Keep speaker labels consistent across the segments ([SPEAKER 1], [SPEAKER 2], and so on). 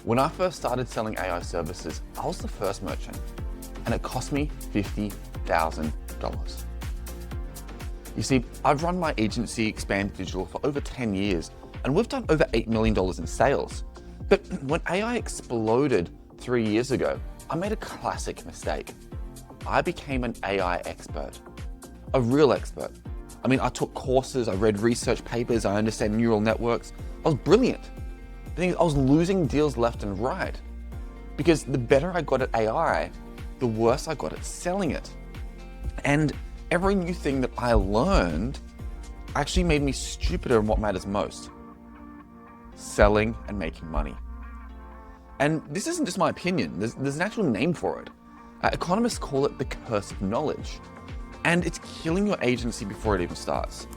[SPEAKER 1] When I first started selling AI services, I was the first merchant, and it cost me $50,000. You see, I've run my agency, Expand Digital, for over 10 years, and we've done over $8 million in sales. But when AI exploded 3 years ago, I made a classic mistake. I became an AI expert, a real expert. I mean, I took courses, I read research papers, I understand neural networks. I was brilliant. The thing is, I was losing deals left and right because the better I got at AI, the worse I got at selling it. And every new thing that I learned actually made me stupider in what matters most: selling and making money. And this isn't just my opinion, there's an actual name for it. Economists call it the curse of knowledge. And it's killing your agency before it even starts.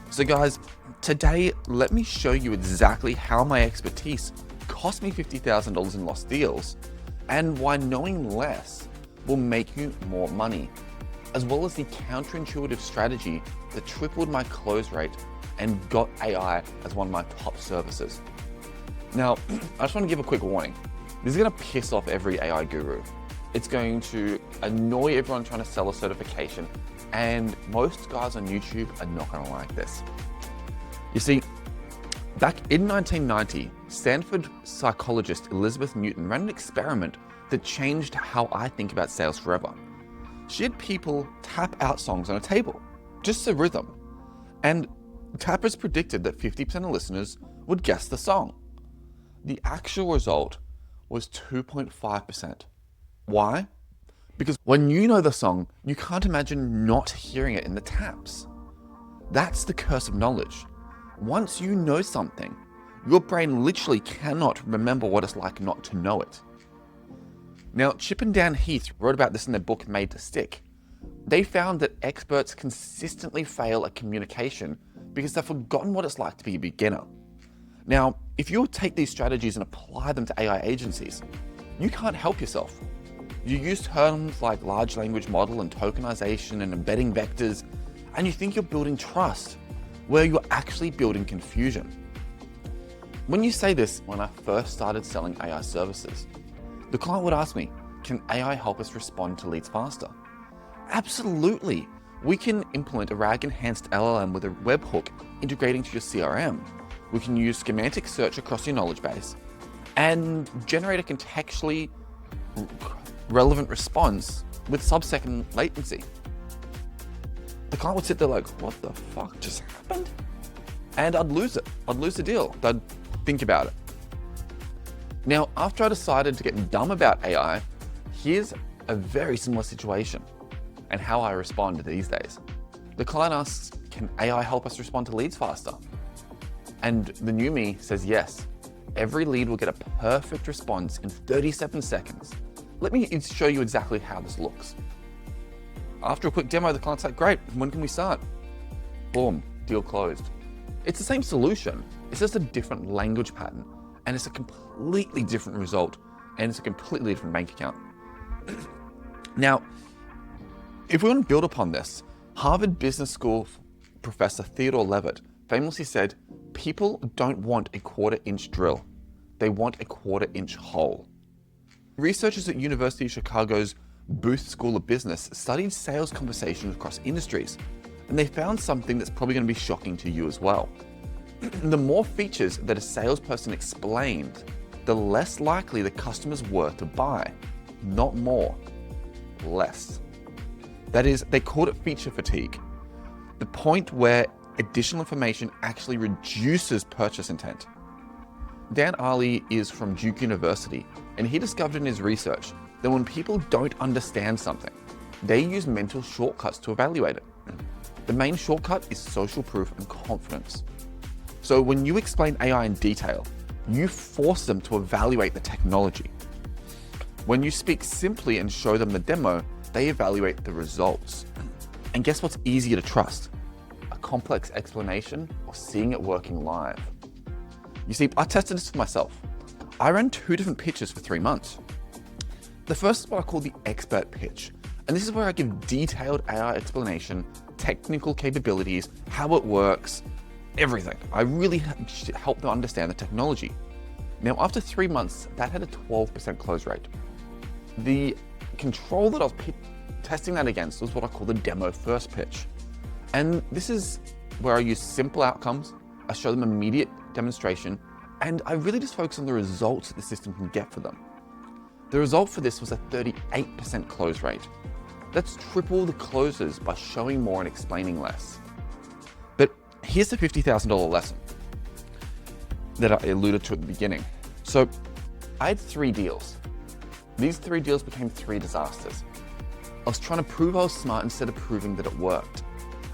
[SPEAKER 1] So guys, today, let me show you exactly how my expertise cost me $50,000 in lost deals, and why knowing less will make you more money, as well as the counterintuitive strategy that tripled my close rate and got AI as one of my top services. Now, I just want to give a quick warning. This is going to piss off every AI guru. It's going to annoy everyone trying to sell a certification, and most guys on YouTube are not going to like this. You see, back in 1990, Stanford psychologist Elizabeth Newton ran an experiment that changed how I think about sales forever. She had people tap out songs on a table, just a rhythm, and tappers predicted that 50% of listeners would guess the song. The actual result was 2.5%. Why? Because when you know the song, you can't imagine not hearing it in the taps. That's the curse of knowledge. Once you know something, your brain literally cannot remember what it's like not to know it. Now, Chip and Dan Heath wrote about this in their book Made to Stick. They found that experts consistently fail at communication because they've forgotten what it's like to be a beginner. Now, if you take these strategies and apply them to AI agencies, you can't help yourself. You use terms like large language model and tokenization and embedding vectors, and you think you're building trust, where you're actually building confusion. When you say this, when I first started selling AI services, the client would ask me, can AI help us respond to leads faster? Absolutely. We can implement a RAG-enhanced LLM with a webhook integrating to your CRM. We can use semantic search across your knowledge base and generate a contextually relevant response with sub-second latency. The client would sit there like, what the fuck just happened? And I'd lose it. I'd lose the deal. I'd think about it. Now, after I decided to get dumb about AI, here's a very similar situation and how I respond these days. The client asks, can AI help us respond to leads faster? And the new me says yes. Every lead will get a perfect response in 37 seconds. Let me show you exactly how this looks. After a quick demo, the client's like, great, when can we start? Boom, deal closed. It's the same solution, it's just a different language pattern, and it's a completely different result, and it's a completely different bank account. Now, if we want to build upon this, Harvard Business School professor Theodore Levitt famously said, people don't want a quarter-inch drill, they want a quarter-inch hole. Researchers at University of Chicago's Booth School of Business studied sales conversations across industries, and they found something that's probably going to be shocking to you as well. The more features that a salesperson explained, the less likely the customers were to buy. Not more, less. That is, they called it feature fatigue, the point where additional information actually reduces purchase intent. Dan Ariely is from Duke University, and he discovered in his research that when people don't understand something, they use mental shortcuts to evaluate it. The main shortcut is social proof and confidence. So when you explain AI in detail, you force them to evaluate the technology. When you speak simply and show them the demo, they evaluate the results. And guess what's easier to trust? A complex explanation or seeing it working live? You see, I tested this for myself. I ran 2 different pitches for 3 months. The first is what I call the expert pitch. And this is where I give detailed AI explanation, technical capabilities, how it works, everything. I really help them understand the technology. Now, after 3 months, that had a 12% close rate. The control that I was testing that against was what I call the demo first pitch. And this is where I use simple outcomes, I show them immediate demonstration, and I really just focus on the results that the system can get for them. The result for this was a 38% close rate. That's triple the closes by showing more and explaining less. But here's the $50,000 lesson that I alluded to at the beginning. So I had 3 deals. These 3 deals became 3 disasters. I was trying to prove I was smart instead of proving that it worked.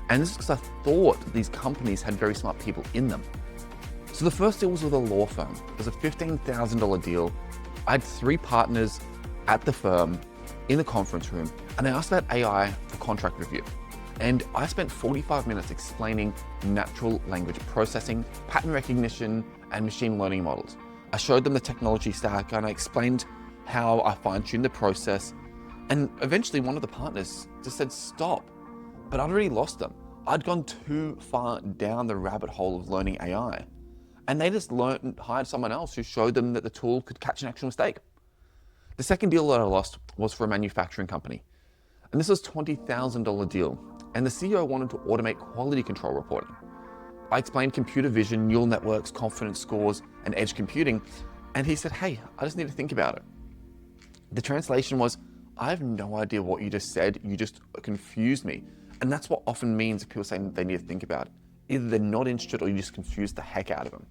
[SPEAKER 1] And this is because I thought these companies had very smart people in them. So the first deal was with a law firm. It was a $15,000 deal. I had 3 partners at the firm in the conference room, and I asked about AI for contract review. And I spent 45 minutes explaining natural language processing, pattern recognition, and machine learning models. I showed them the technology stack, and I explained how I fine-tuned the process. And eventually one of the partners just said, stop. But I'd already lost them. I'd gone too far down the rabbit hole of learning AI. And they just hired someone else who showed them that the tool could catch an actual mistake. The second deal that I lost was for a manufacturing company. And this was a $20,000 deal. And the CEO wanted to automate quality control reporting. I explained computer vision, neural networks, confidence scores, and edge computing. And he said, hey, I just need to think about it. The translation was, I have no idea what you just said. You just confused me. And that's what often means if people say they need to think about it. Either they're not interested or you just confused the heck out of them.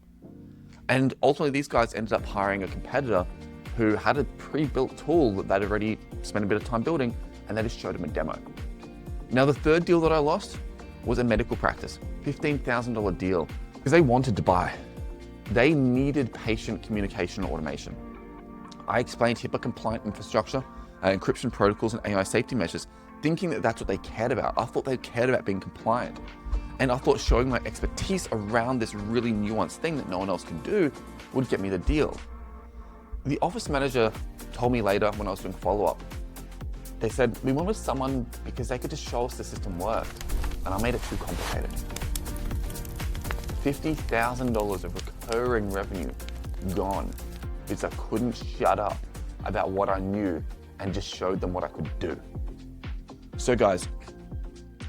[SPEAKER 1] And ultimately, these guys ended up hiring a competitor who had a pre-built tool that they'd already spent a bit of time building, and they just showed them a demo. Now, the third deal that I lost was a medical practice, $15,000 deal, because they wanted to buy. They needed patient communication automation. I explained HIPAA-compliant infrastructure, encryption protocols, and AI safety measures, thinking that that's what they cared about. I thought they cared about being compliant. And I thought showing my expertise around this really nuanced thing that no one else could do would get me the deal. The office manager told me later when I was doing follow-up, they said, we wanted someone because they could just show us the system worked, and I made it too complicated. $50,000 of recurring revenue gone because I couldn't shut up about what I knew and just showed them what I could do. So guys,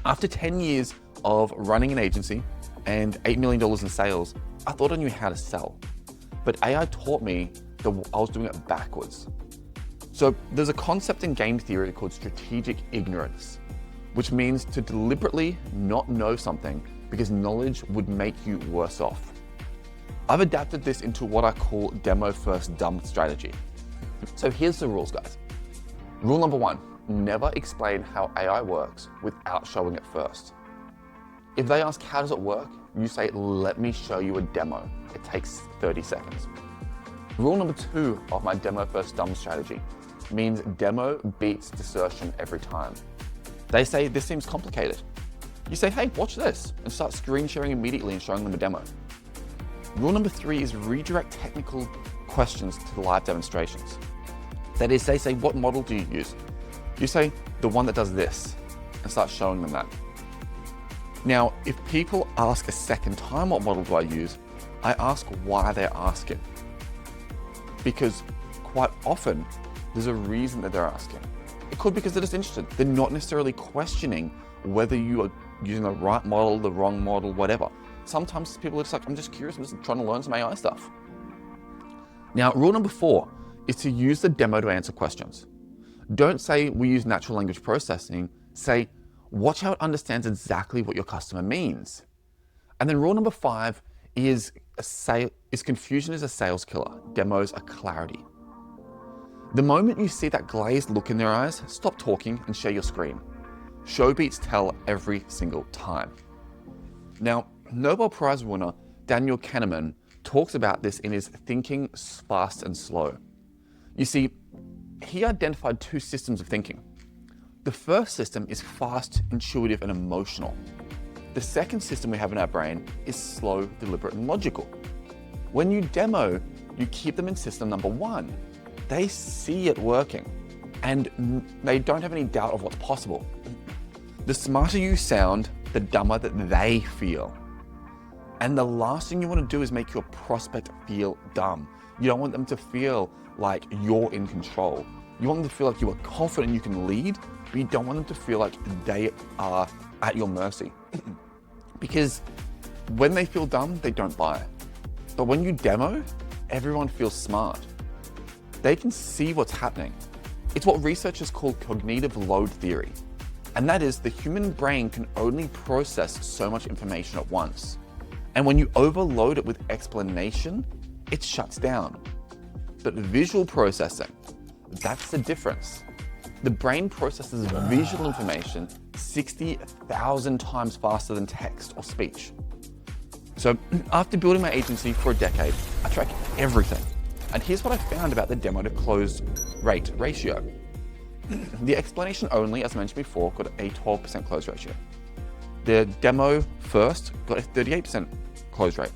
[SPEAKER 1] after 10 years of running an agency and $8 million in sales, I thought I knew how to sell. But AI taught me that I was doing it backwards. So there's a concept in game theory called strategic ignorance, which means to deliberately not know something because knowledge would make you worse off. I've adapted this into what I call demo first dumb strategy. So here's the rules, guys. Rule number 1, never explain how AI works without showing it first. If they ask, how does it work? You say, let me show you a demo. It takes 30 seconds. Rule number 2 of my demo first dumb strategy means demo beats dissertation every time. They say, this seems complicated. You say, hey, watch this, and start screen sharing immediately and showing them a demo. Rule number 3 is redirect technical questions to the live demonstrations. That is, they say, what model do you use? You say, the one that does this, and start showing them that. Now, if people ask a second time, what model do I use? I ask why they're asking. Because quite often, there's a reason that they're asking. It could be because they're just interested. They're not necessarily questioning whether you are using the right model, the wrong model, whatever. Sometimes people are just like, I'm just curious, I'm just trying to learn some AI stuff. Now, rule number 4 is to use the demo to answer questions. Don't say we use natural language processing. Say, watch how it understands exactly what your customer means. And then rule number 5 is confusion is a sales killer. Demos are clarity. The moment you see that glazed look in their eyes, stop talking and share your screen. Show beats tell every single time. Now, Nobel Prize winner Daniel Kahneman talks about this in his Thinking Fast and Slow. You see, he identified 2 systems of thinking. The first system is fast, intuitive, and emotional. The second system we have in our brain is slow, deliberate, and logical. When you demo, you keep them in system number 1. They see it working, and they don't have any doubt of what's possible. The smarter you sound, the dumber that they feel. And the last thing you want to do is make your prospect feel dumb. You don't want them to feel like you're in control. You want them to feel like you are confident you can lead, but you don't want them to feel like they are at your mercy. Because when they feel dumb, they don't buy it. But when you demo, everyone feels smart. They can see what's happening. It's what researchers call cognitive load theory. And that is the human brain can only process so much information at once. And when you overload it with explanation, it shuts down. But visual processing, that's the difference. The brain processes visual information 60,000 times faster than text or speech. So after building my agency for a decade, I track everything. And here's what I found about the demo to close rate ratio. The explanation only, as mentioned before, got a 12% close ratio. The demo first got a 38% close rate.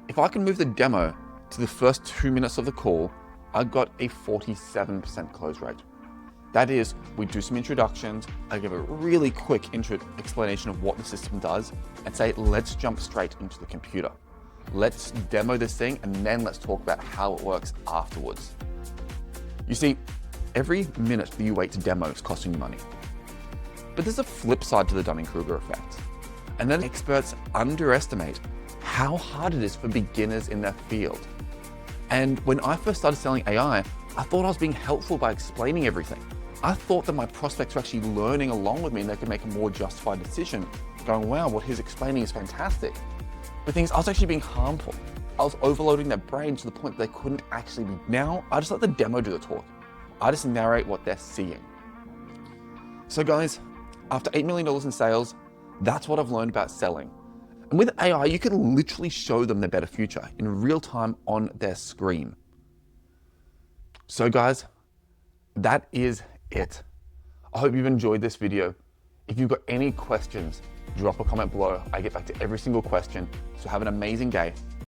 [SPEAKER 1] If I can move the demo to the first 2 minutes of the call, I got a 47% close rate. That is, we do some introductions, I give a really quick explanation of what the system does, and say, let's jump straight into the computer. Let's demo this thing, and then let's talk about how it works afterwards. You see, every minute that you wait to demo is costing you money. But there's a flip side to the Dunning-Kruger effect. And then experts underestimate how hard it is for beginners in their field. And when I first started selling AI, I thought I was being helpful by explaining everything. I thought that my prospects were actually learning along with me and they could make a more justified decision, going, wow, what he's explaining is fantastic. But things, I was actually being harmful. I was overloading their brain to the point that they couldn't actually be. Now, I just let the demo do the talk. I just narrate what they're seeing. So guys, after $8 million in sales, that's what I've learned about selling. And with AI, you can literally show them the better future in real time on their screen. So guys, that is it. I hope you've enjoyed this video. If you've got any questions, drop a comment below. I get back to every single question. So have an amazing day.